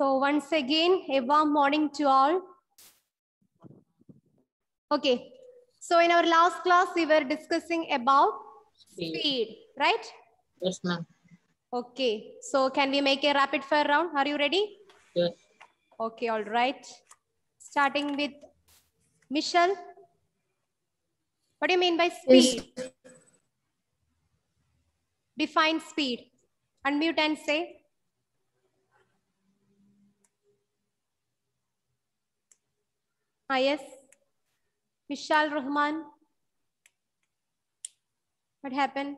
So once again, a warm morning to all. Okay. So in our last class, we were discussing about speed, right? Yes, ma'am. Okay. So can we make a rapid fire round? Are you ready? Yes. Okay, all right. Starting with Michelle. What do you mean by speed? Yes. Define speed. Unmute and say. Yes. Mishal Rahman. What happened?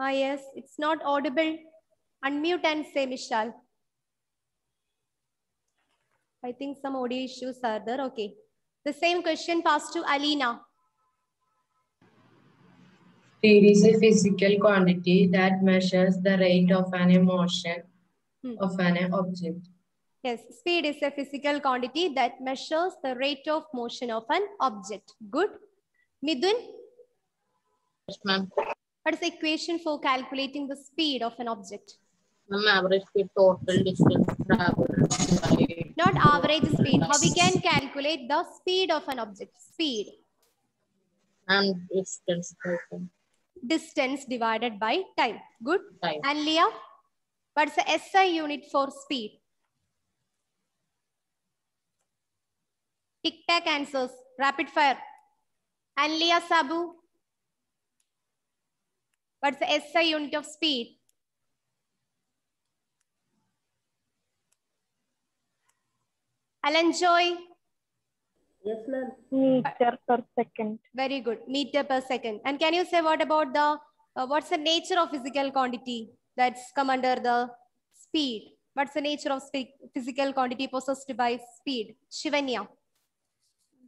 Yes, it's not audible. Unmute and say, Mishal. I think some audio issues are there. Okay. The same question passed to Alina. Speed is a physical quantity that measures the rate of an motion of an object. Yes, speed is a physical quantity that measures the rate of motion of an object. Good. Midun, Yes, ma'am. what is the equation for calculating the speed of an object? Ma'am, average speed total distance traveled by Not average speed. How we can calculate the speed of an object? Speed. and distance taken. Distance divided by time. Good. Time. And Leah, what's the SI unit for speed? Tic-tac answers. Rapid fire. And Leah Sabu, what's the SI unit of speed? Alan Joy. Yes, ma'am. Meter per second. Very good. Meter per second. And can you say what about the, what's the nature of physical quantity that's come under the speed? What's the nature of physical quantity possessed by speed? Shivanya.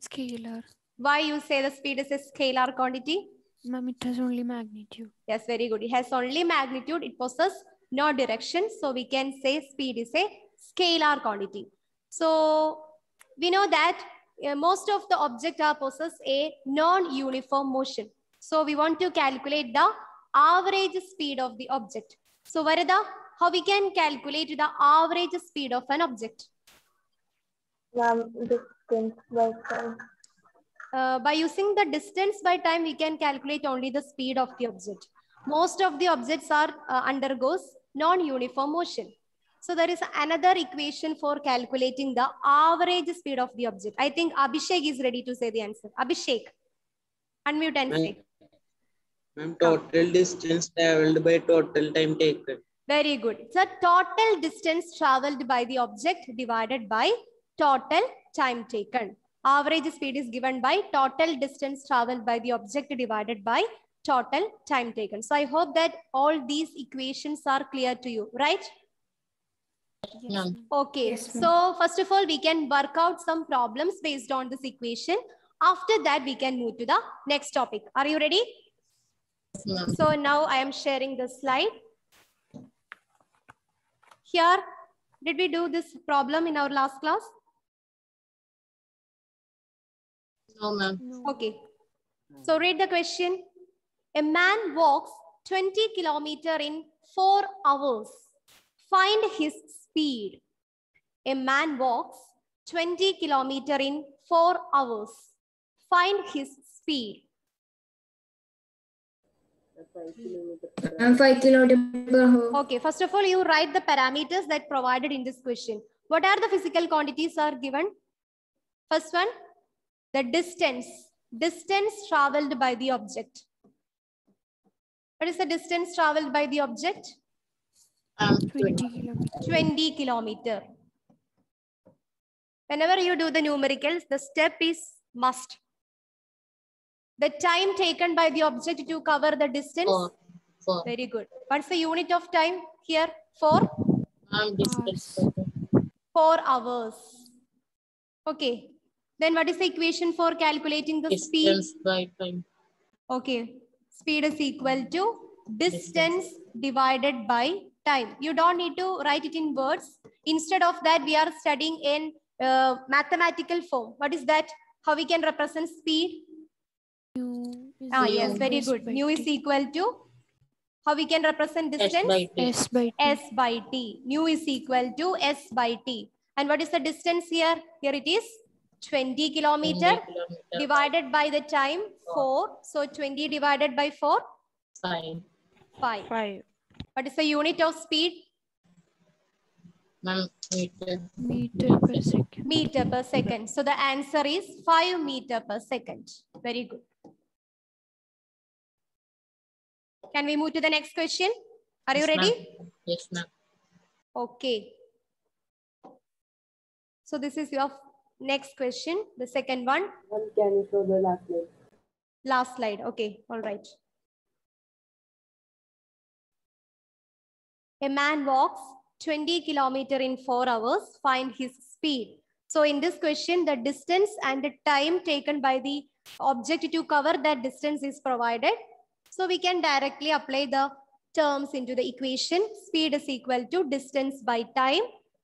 Scalar. Why you say the speed is a scalar quantity? Ma'am, it has only magnitude. Yes, very good. It has only magnitude. It possesses no direction. So we can say speed is a scalar quantity. So we know that most of the objects are possess a non-uniform motion. So we want to calculate the average speed of the object. So Varada, how we can calculate the average speed of an object? Ma'am, distance by time. By using the distance by time, we can calculate only the speed of the object. Most of the objects are undergoes non-uniform motion. So there is another equation for calculating the average speed of the object. I think Abhishek is ready to say the answer. Abhishek, unmute and say. Ma'am, total distance traveled by total time taken. Very good. It's a total distance traveled by the object divided by total time taken. Average speed is given by total distance traveled by the object divided by total time taken. So I hope that all these equations are clear to you, right? Yes, Ma'am. ma'am. Okay, Yes, ma'am. so first of all, we can work out some problems based on this equation. After that, we can move to the next topic. Are you ready? Yes, ma'am. So now I am sharing the slide. Here, did we do this problem in our last class? No, ma'am. No. Okay. So read the question. A man walks 20 kilometers in 4 hours. Find his speed. A man walks 20 kilometers in 4 hours. Find his speed. 5 kilometers per hour. Okay, first of all, you write the parameters that provided in this question. What are the physical quantities are given? First one, the distance. Distance traveled by the object. What is the distance traveled by the object? 20 kilometers. 20 kilometers. Whenever you do the numericals, the step is must. The time taken by the object to cover the distance. 4. Very good. What's the unit of time here? 4? Ma'am, distance Hours. taken. 4 hours. Okay. Then what is the equation for calculating the speed? Distance by time. Okay. Speed is equal to distance divided by time. You don't need to write it in words. Instead of that, we are studying in mathematical form. What is that? How we can represent speed? U Yes, very S good. by Nu is T. equal to, how we can represent distance? S by T. S by T. Nu is equal to S by T. And what is the distance here? Here it is 20 kilometer divided by the time 4. So 20 divided by 4? 5. 5. 5. What is the unit of speed? Ma'am, meter. Meter per second. Meter per second. So the answer is 5 meter per second. Very good. Can we move to the next question? Are you Yes, ma'am. ready? Yes, ma'am. Okay. So this is your next question, the second one. Can you show the last slide? Last slide. Okay, all right. A man walks 20 kilometer in 4 hours. Find his speed. So in this question, the distance and the time taken by the object to cover that distance is provided. So we can directly apply the terms into the equation. Speed is equal to distance by time.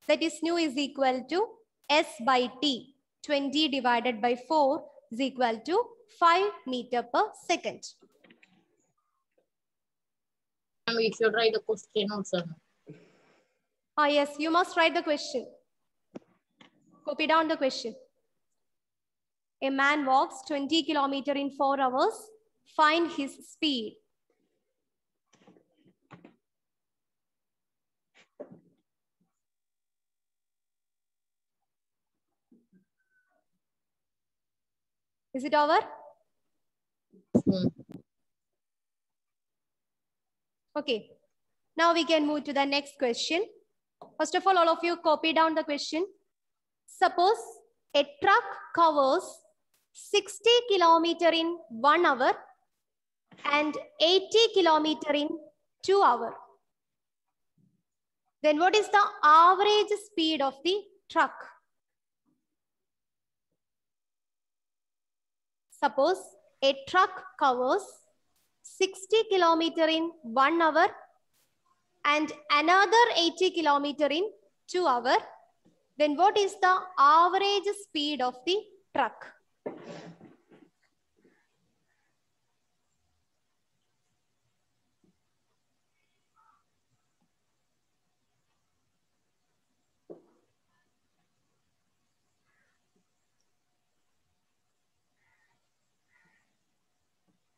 That is, nu is equal to S by T. 20 divided by 4 is equal to 5 meter per second. Ma'am, we should write the question also. Yes, you must write the question. Copy down the question. A man walks 20 kilometer in 4 hours. Find his speed. Is it over? Okay. Now we can move to the next question. First of all of you copy down the question. Suppose a truck covers 60 kilometer in 1 hour and 80 kilometer in 2 hours. Then what is the average speed of the truck? Suppose a truck covers 60 kilometer in 1 hour and another 80 kilometer in 2 hours. Then what is the average speed of the truck?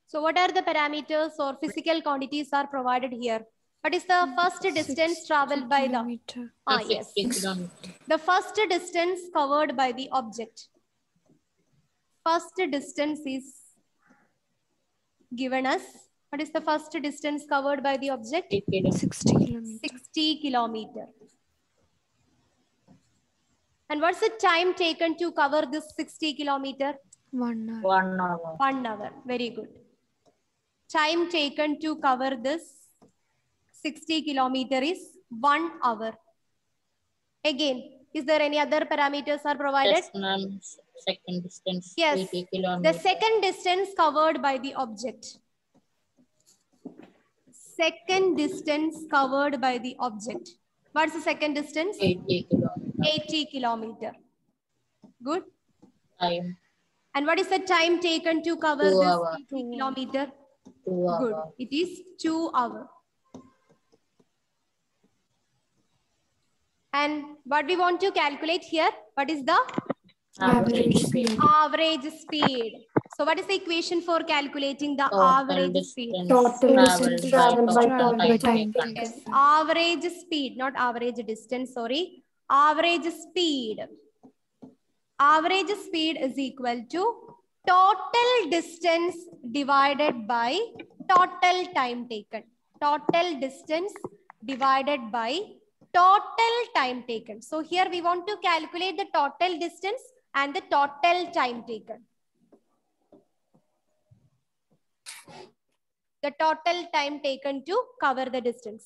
So what are the parameters or physical quantities are provided here? What is the first distance traveled by the? Yes. 60 kilometers. The first distance covered by the object. First distance is given us. What is the first distance covered by the object? 60 kilometers. 60 kilometer. And what's the time taken to cover this 60 kilometer? 1 hour. 1 hour. 1 hour. Very good. Time taken to cover this 60 kilometer is 1 hour. Again, is there any other parameters are provided? Yes, ma'am. Second distance. Yes. 80 The kilometers. second distance covered by the object. Second distance covered by the object. What's the second distance? 80 kilometers. 80 kilometer. Good. Time. And what is the time taken to cover 2 this hours. 80 kilometer? 2 Good. hours. It is 2 hours. And what we want to calculate here, what is the Average speed. average speed? So what is the equation for calculating the Total average speed? distance Total traveled distance traveled by Travel by total time time. taken. Yes, average speed, not average distance, sorry. Average speed. Average speed is equal to total distance divided by total time taken. Total distance divided by total time taken. So here we want to calculate the total distance and the total time taken. The total time taken to cover the distance.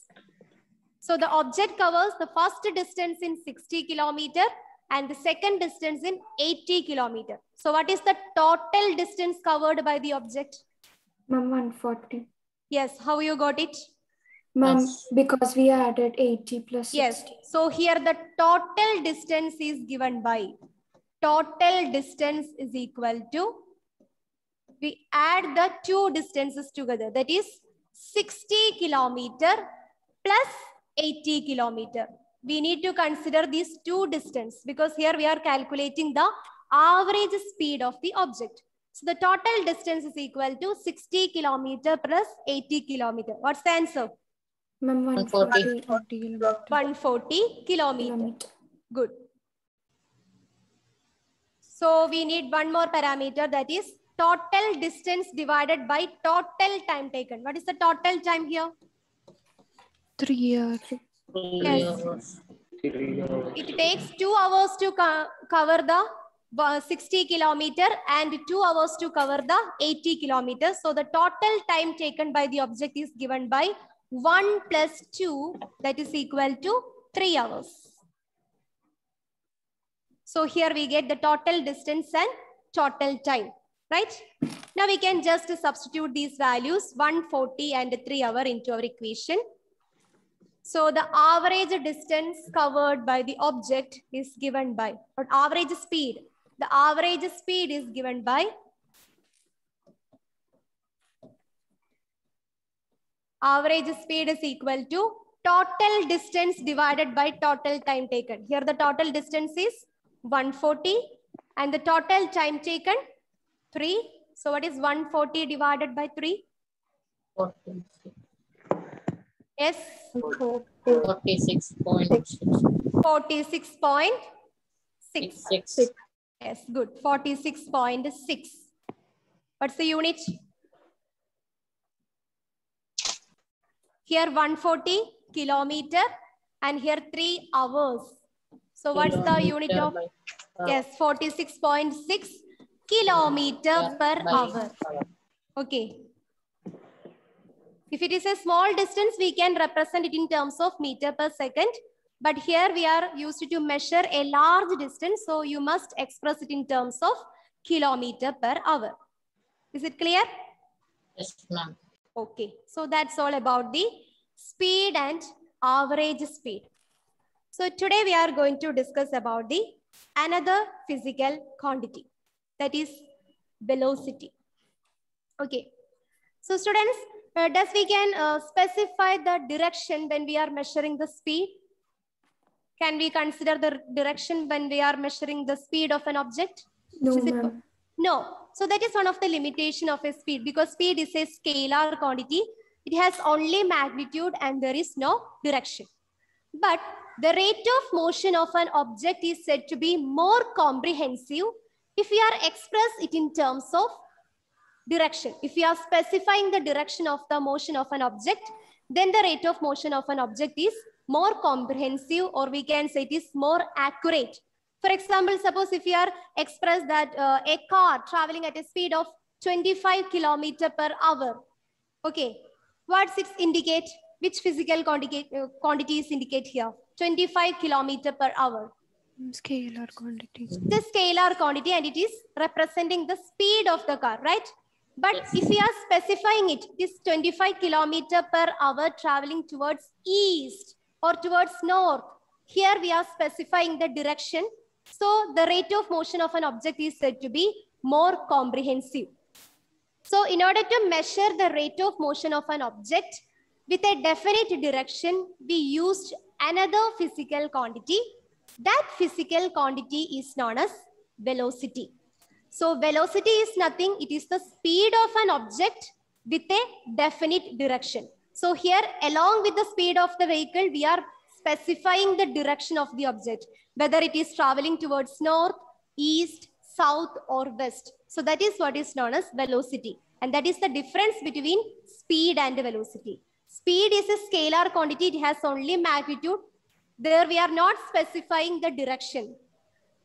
So the object covers the first distance in 60 kilometer and the second distance in 80 kilometer. So what is the total distance covered by the object? Ma'am, 140. Yes, how you got it? Ma'am, Yes. because we added 80 plus 60. Yes, so here the total distance is given by total distance is equal to we add the two distances together. That is 60 kilometer plus 80 kilometer. We need to consider these two distances because here we are calculating the average speed of the object. So the total distance is equal to 60 kilometer plus 80 kilometer. What's the answer? Ma'am, 140. 140 kilometer. Good. So we need one more parameter, that is total distance divided by total time taken. What is the total time here? 3 hours. Yes. It takes 2 hours to cover the 60 kilometer and 2 hours to cover the 80 kilometers. So the total time taken by the object is given by 1 plus 2, that is equal to 3 hours. So here we get the total distance and total time, right? Now we can just substitute these values 140 and 3 hours into our equation. So the average distance covered by the object is given by, or average speed. The average speed is given by average speed is equal to total distance divided by total time taken. Here the total distance is 140 and the total time taken 3. So what is 140 divided by 3? 46. Yes. 46.6. 46.6. Yes, good. 46.6. What's the unit? Here 140 kilometer and here 3 hours. So what's the unit of? Yes, 46.6 kilometer per hour. Okay. If it is a small distance, we can represent it in terms of meter per second. But here we are used to measure a large distance. So you must express it in terms of kilometer per hour. Is it clear? Yes, ma'am. Okay. So that's all about the speed and average speed. So today we are going to discuss about the another physical quantity, that is velocity. Okay. So students, does we can specify the direction when we are measuring the speed? Can we consider the direction when we are measuring the speed of an object? No, ma'am. No. So that is one of the limitation of a speed, because speed is a scalar quantity. It has only magnitude and there is no direction. But the rate of motion of an object is said to be more comprehensive if we are express it in terms of direction. If we are specifying the direction of the motion of an object, then the rate of motion of an object is more comprehensive, or we can say it is more accurate. For example, suppose if you are express that a car traveling at a speed of 25 kilometer per hour. Okay, what's it indicate? Which physical quantities indicate here? 25 kilometer per hour. Scalar quantity. The scalar quantity, and it is representing the speed of the car, right? But if we are specifying it, it is 25 kilometer per hour traveling towards east or towards north. Here we are specifying the direction. So the rate of motion of an object is said to be more comprehensive. So in order to measure the rate of motion of an object with a definite direction, we used another physical quantity. That physical quantity is known as velocity. So velocity is nothing. It is the speed of an object with a definite direction. So here, along with the speed of the vehicle, we are specifying the direction of the object, whether it is traveling towards north, east, south, or west. So that is what is known as velocity. And that is the difference between speed and velocity. Speed is a scalar quantity. It has only magnitude. There we are not specifying the direction.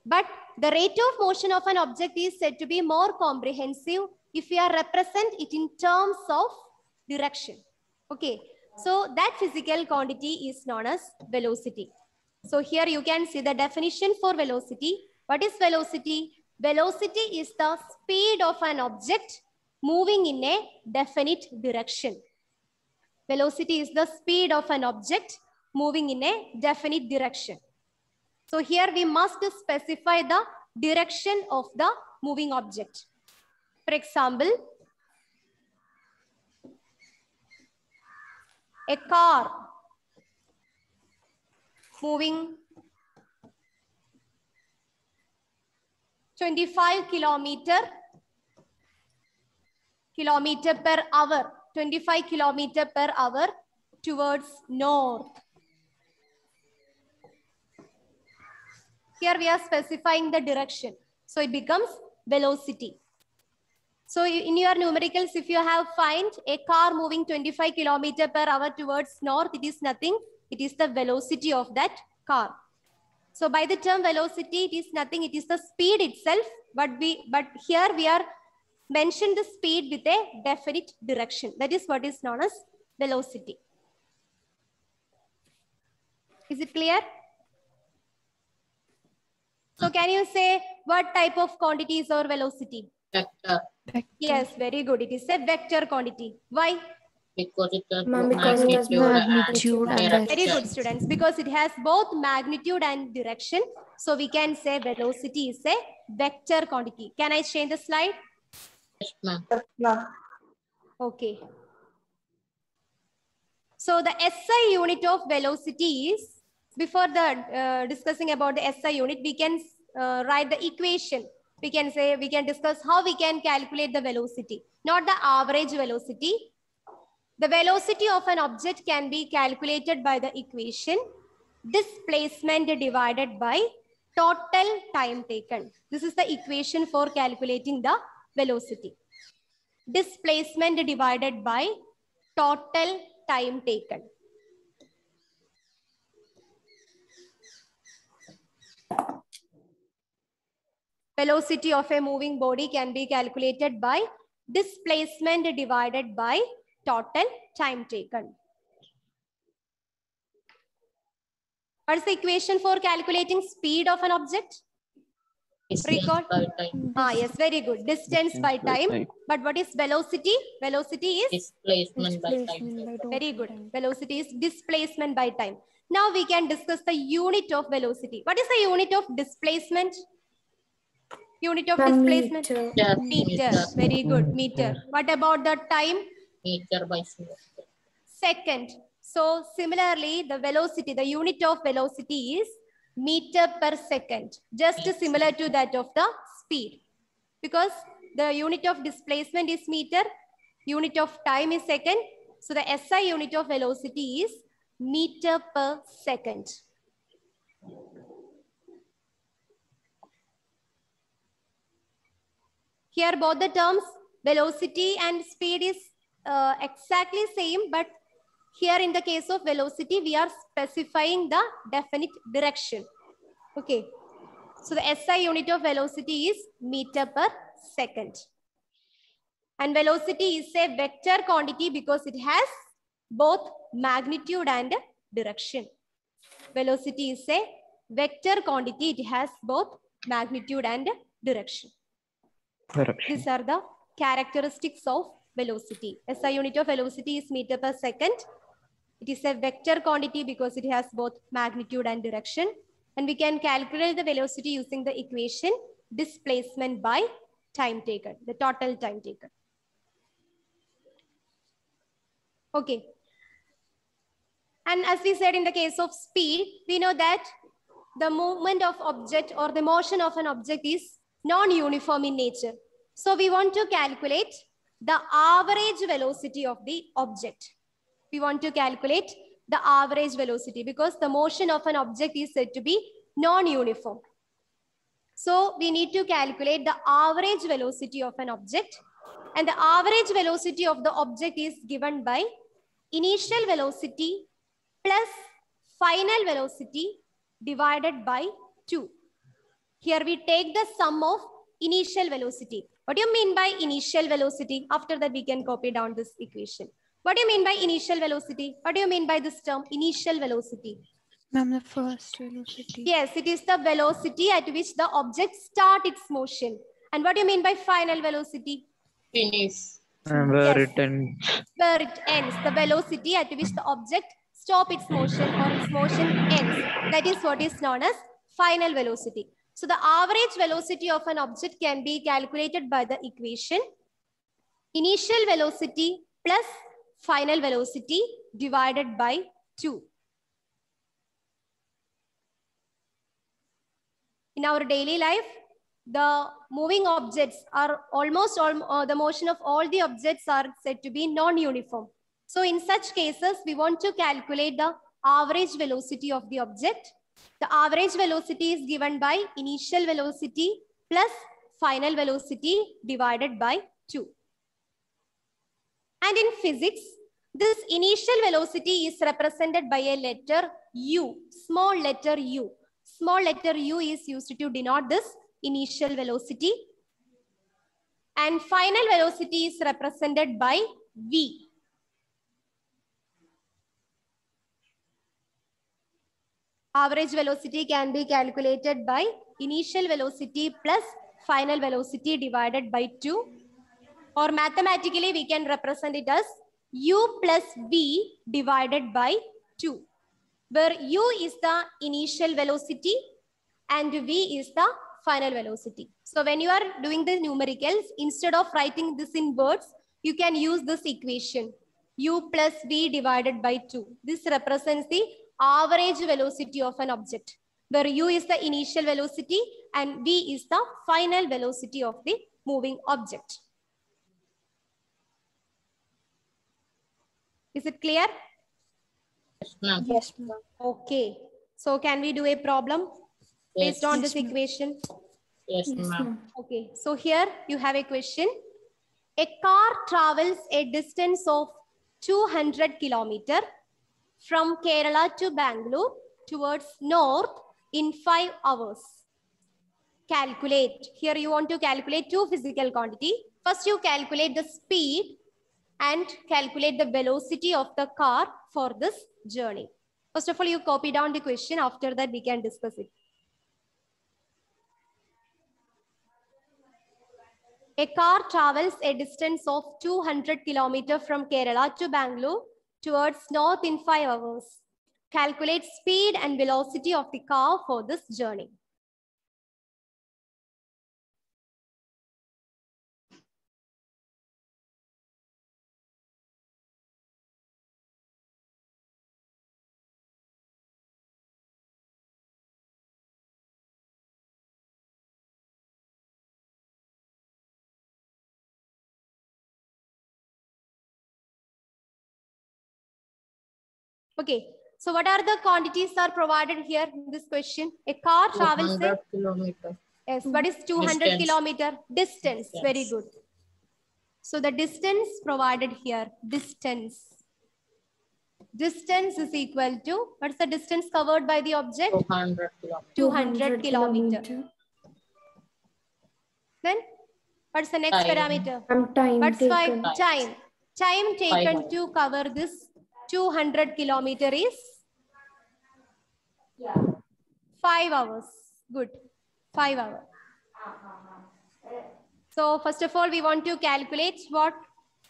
But the rate of motion of an object is said to be more comprehensive if we are represent it in terms of direction. Okay, so that physical quantity is known as velocity. So here you can see the definition for velocity. What is velocity? Velocity is the speed of an object moving in a definite direction. Velocity is the speed of an object moving in a definite direction. So here we must specify the direction of the moving object. For example, a car moving 25 kilometer per hour, 25 kilometer per hour towards north. Here we are specifying the direction. So it becomes velocity. So in your numericals, if you have find a car moving 25 kilometer per hour towards north, it is nothing. It is the velocity of that car. So by the term velocity, it is nothing. It is the speed itself. But here we are mention the speed with a definite direction. That is what is known as velocity. Is it clear? So can you say what type of quantity is our velocity? Vector. Yes, very good. It is a vector quantity. Why? Because it has Ma'am, both because it has magnitude and magnitude and Very direction. good, students. Because it has both magnitude and direction. So we can say velocity is a vector quantity. Can I change the slide? Yes, ma'am. Okay. So the SI unit of velocity is, before the discussing about the SI unit, we can write the equation. We can discuss how we can calculate the velocity, not the average velocity. The velocity of an object can be calculated by the equation displacement divided by total time taken. This is the equation for calculating the velocity. Displacement divided by total time taken. Velocity of a moving body can be calculated by displacement divided by total time taken. What is the equation for calculating speed of an object? Distance Record. by time. Yes, very good. Distance by time. But what is velocity? Velocity is Displacement by time. Displacement by very good. time. Velocity is displacement by time. Now we can discuss the unit of velocity. What is the unit of displacement? Unit of Ma'am, displacement? meter. Meter. Very good. Meter. What about the time? Meter by second. Second. So similarly, the velocity, the unit of velocity is meter per second. Just similar to that of the speed. Because the unit of displacement is meter, unit of time is second. So the SI unit of velocity is meter per second. Here both the terms velocity and speed is exactly same, but here in the case of velocity, we are specifying the definite direction. Okay. So the SI unit of velocity is meter per second. And velocity is a vector quantity because it has both magnitude and direction. Velocity is a vector quantity. It has both magnitude and direction. These are the characteristics of velocity. SI unit of velocity is meter per second. It is a vector quantity because it has both magnitude and direction. And we can calculate the velocity using the equation displacement by time taken, the total time taken. Okay. And as we said in the case of speed, we know that the movement of object or the motion of an object is non-uniform in nature. So we want to calculate the average velocity of the object. We want to calculate the average velocity because the motion of an object is said to be non-uniform. So we need to calculate the average velocity of an object, and the average velocity of the object is given by initial velocity plus final velocity divided by 2. Here we take the sum of initial velocity. What do you mean by initial velocity? After that we can copy down this equation. What do you mean by initial velocity? What do you mean by this term, initial velocity? Ma'am, the first velocity. Yes, it is the velocity at which the object starts its motion. And what do you mean by final velocity? Finish. Where Yes. it ends. Where it ends, the velocity at which the object stops its motion or its motion ends. That is what is known as final velocity. So the average velocity of an object can be calculated by the equation Initial velocity plus final velocity divided by 2. In our daily life, the moving objects are the motion of all the objects are said to be non-uniform. So in such cases, we want to calculate the average velocity of the object. The average velocity is given by initial velocity plus final velocity divided by 2. And in physics, this initial velocity is represented by a letter U, small letter U. Small letter U is used to denote this initial velocity. And final velocity is represented by V. Average velocity can be calculated by initial velocity plus final velocity divided by 2. Or mathematically, we can represent it as U plus V divided by 2, where U is the initial velocity and V is the final velocity. So when you are doing the numericals, instead of writing this in words, you can use this equation, U plus V divided by 2. This represents the average velocity of an object, where U is the initial velocity and V is the final velocity of the moving object. Is it clear? Yes, ma'am. Yes, ma'am. Okay. So can we do a problem based on this equation? Yes, Yes, ma'am. ma'am. Okay. So here you have a question. A car travels a distance of 200 kilometers from Kerala to Bangalore towards north in 5 hours. Calculate. Here you want to calculate two physical quantity. First you calculate the speed and calculate the velocity of the car for this journey. First of all, you copy down the question. After that, we can discuss it. A car travels a distance of 200 kilometers from Kerala to Bangalore towards north in 5 hours. Calculate speed and velocity of the car for this journey. Okay, so what are the quantities are provided here in this question? A car travels 200 kilometers. yes, what is 200 Distance. kilometer? Distance, Yes. very good. So the distance provided here, distance. Distance is equal to, what's the distance covered by the object? 200 kilometers. 200 kilometer. Then, what's the next Time. parameter? Time What's taken. time? Time taken 5 to cover this 200 kilometer is 5 hours. Good. 5 hours. So first of all, we want to calculate what?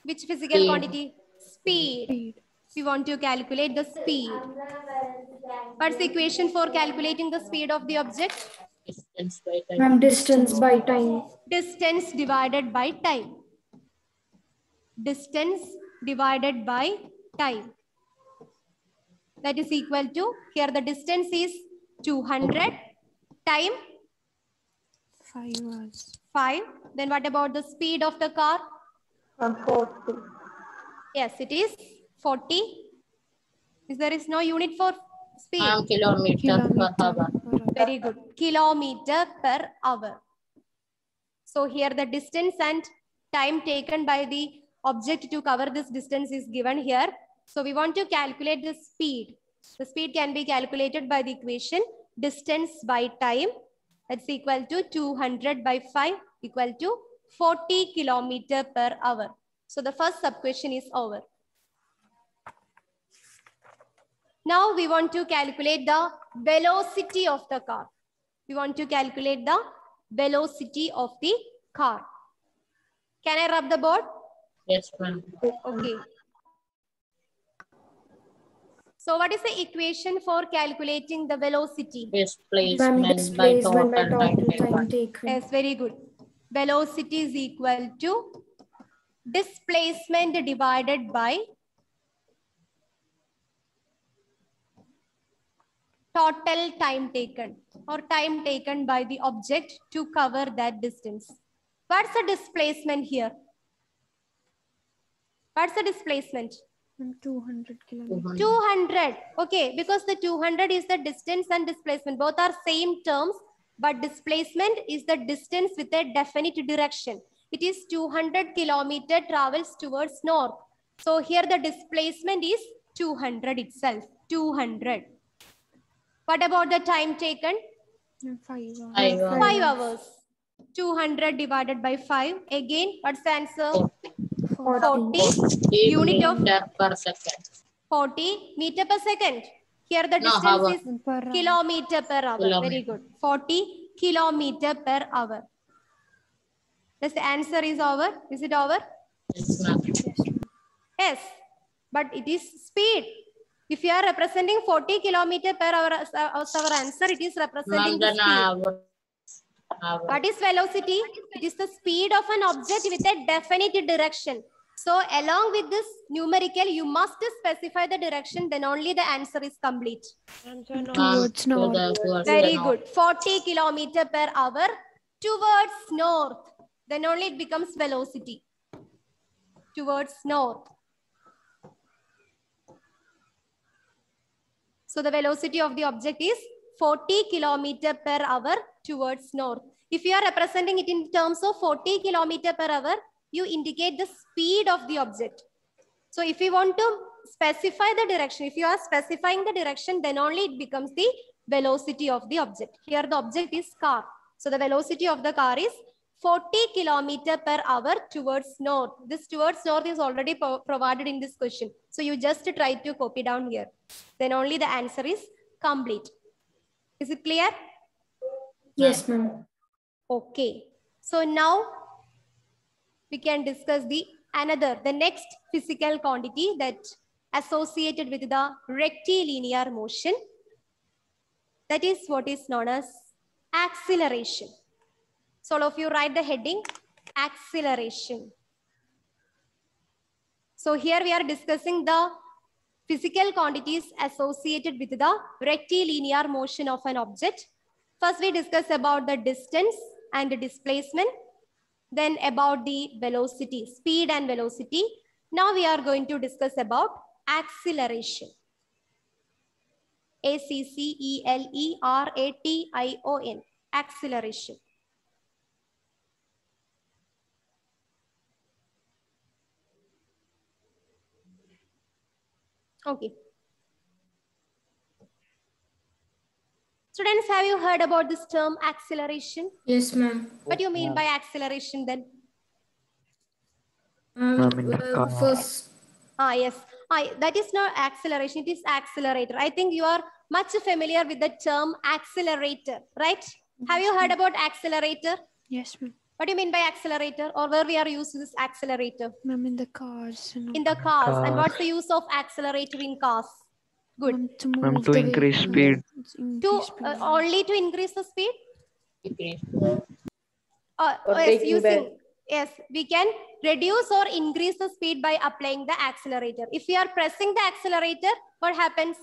Which physical Speed. quantity? Speed. We want to calculate the speed. What's the equation for calculating the speed of the object? Distance by time. Ma'am, distance by time. Distance divided by time. Distance divided by time. That is equal to, here the distance is 200, time 5 hours. 5. Then what about the speed of the car? 40. Yes, it is 40. There is no unit for speed. Kilometer per hour. Very good. Kilometer per hour. So here the distance and time taken by the object to cover this distance is given here. So we want to calculate the speed. The speed can be calculated by the equation distance by time. That's equal to 200 by 5 equal to 40 kilometer per hour. So the first sub question is over. Now we want to calculate the velocity of the car. We want to calculate the velocity of the car. Can I rub the board? Yes, ma'am. Okay. So what is the equation for calculating the velocity? Ma'am, Displacement by displacement by total time total time taken. taken. Yes, very good. Velocity is equal to displacement divided by total time taken or time taken by the object to cover that distance. What's the displacement here? What's the displacement? 200 kilometers. 200. Okay, because the 200 is the distance and displacement. Both are same terms, but displacement is the distance with a definite direction. It is 200 kilometer travels towards north. So here the displacement is 200 itself. 200. What about the time taken? 5 hours. 5 hours. 5 hours. 200 divided by 5. Again, what's the answer? 40 unit of meter per second. 40 meter per second. Here the No, distance hour. is Per hour. kilometer per hour. Kilometer. Very good. 40 kilometer per hour. Thus the answer is over. Is it over? Yes, ma'am. Yes. But it is speed. If you are representing 40 kilometer per hour as our answer, it is representing Ma'am, the then speed. hour. What is velocity? It is the speed of an object with a definite direction. So along with this numerical, you must specify the direction, then only the answer is complete. Towards north. Very good. 40 kilometer per hour towards north. Then only it becomes velocity. Towards north. So the velocity of the object is 40 kilometer per hour towards north. If you are representing it in terms of 40 kilometer per hour, you indicate the speed of the object. So if you want to specify the direction, if you are specifying the direction, then only it becomes the velocity of the object. Here the object is car. So the velocity of the car is 40 kilometer per hour towards north. This towards north is already provided in this question. So you just try to copy down here. Then only the answer is complete. Is it clear? Yes, ma'am. Okay. So now we can discuss the next physical quantity that associated with the rectilinear motion. That is what is known as acceleration. So all of you write the heading acceleration. So here we are discussing the physical quantities associated with the rectilinear motion of an object. First we discuss about the distance and the displacement. Then about the velocity, speed and velocity. Now we are going to discuss about acceleration. A-C-C-E-L-E-R-A-T-I-O-N. Acceleration. Okay. Students, have you heard about this term acceleration? Yes, ma'am. What do you mean by acceleration then? First, Yes. That is not acceleration, it is accelerator. I think you are much familiar with the term accelerator, right? Have you heard about accelerator? Yes, ma'am. What do you mean by accelerator, or where we are using this accelerator? Ma'am, in the cars. In the cars. And what's the use of accelerator in cars? Good. Ma'am, to increase speed. Only to increase the speed? Decrease. Yes, we can reduce or increase the speed by applying the accelerator. If we are pressing the accelerator, what happens?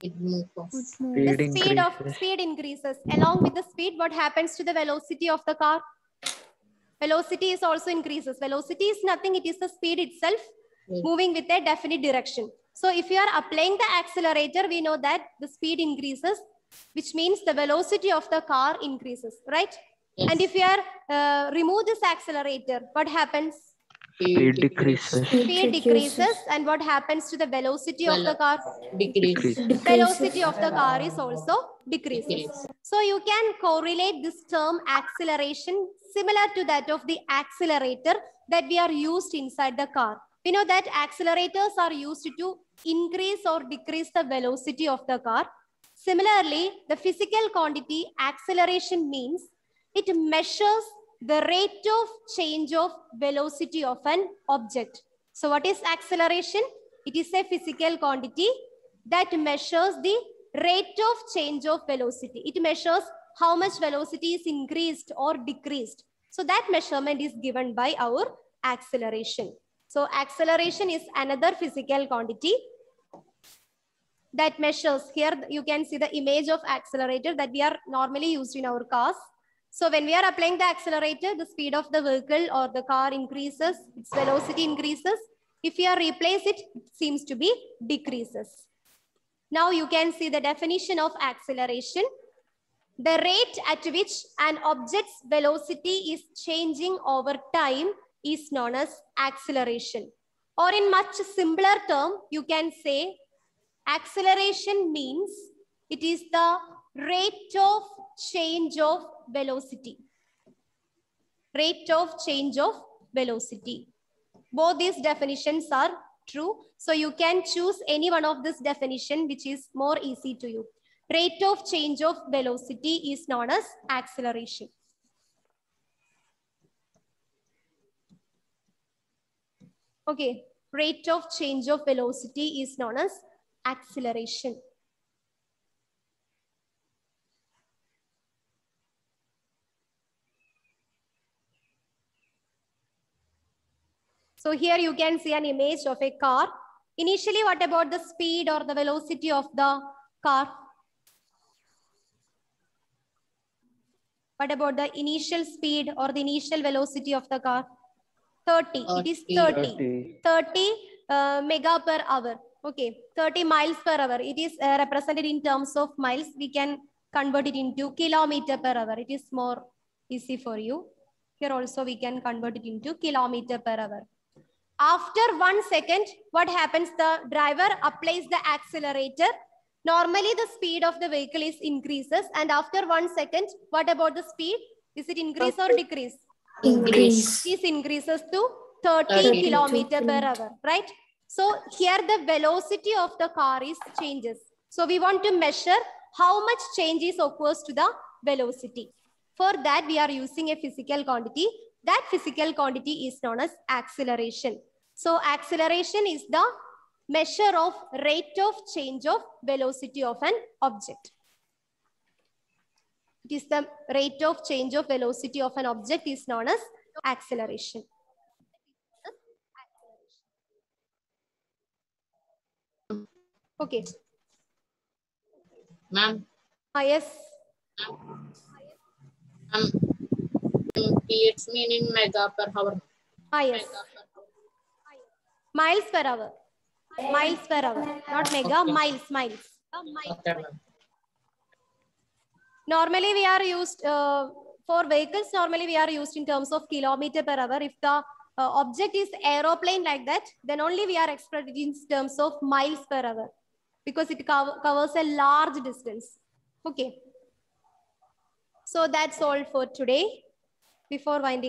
It moves. The speed increases. Along with the speed, what happens to the velocity of the car? Velocity is also increases. Velocity is nothing, it is the speed itself moving with a definite direction. So if you are applying the accelerator, we know that the speed increases, which means the velocity of the car increases, right? Yes. And if you are remove this accelerator, what happens? Speed decreases. Speed decreases, and what happens to the velocity of the car? Decrease. Velocity of the car is also decreases. So you can correlate this term acceleration similar to that of the accelerator that we are used inside the car. We know that accelerators are used to increase or decrease the velocity of the car. Similarly, the physical quantity acceleration means it measures the rate of change of velocity of an object. So what is acceleration? It is a physical quantity that measures the rate of change of velocity. It measures how much velocity is increased or decreased. So that measurement is given by our acceleration. So acceleration is another physical quantity that measures. Here you can see the image of accelerator that we are normally used in our cars. So when we are applying the accelerator, the speed of the vehicle or the car increases, its velocity increases. If you replace it, it seems to be decreases. Now you can see the definition of acceleration. The rate at which an object's velocity is changing over time is known as acceleration. Or in much simpler term, you can say acceleration means it is the rate of change of velocity. Rate of change of velocity. Both these definitions are true. So you can choose any one of this definition which is more easy to you. Rate of change of velocity is known as acceleration. Okay, rate of change of velocity is known as acceleration. So here you can see an image of a car. Initially, what about the speed or the velocity of the car? What about the initial speed or the initial velocity of the car? 30. It is 30. 30 mega per hour. Okay, 30 miles per hour. It is represented in terms of miles. We can convert it into kilometer per hour. It is more easy for you. Here also we can convert it into kilometer per hour. After 1 second, what happens? The driver applies the accelerator. Normally, the speed of the vehicle is increases. And after 1 second, what about the speed? Is it increase or decrease? Increase. It increases to 30 kilometer per hour, right? So here the velocity of the car is changes. So we want to measure how much change is occurs to the velocity. For that, we are using a physical quantity. That physical quantity is known as acceleration. So acceleration is the measure of rate of change of velocity of an object. It is the rate of change of velocity of an object is known as acceleration. Okay. Ma'am. Yes. It's meaning mega per hour. Yes. Miles per hour. Miles per hour. Not mega, Okay. miles. Okay, ma'am. Normally we are used, for vehicles, normally we are used in terms of kilometer per hour. If the object is aeroplane like that, then only we are expressed in terms of miles per hour because it covers a large distance. Okay. So that's all for today. Before winding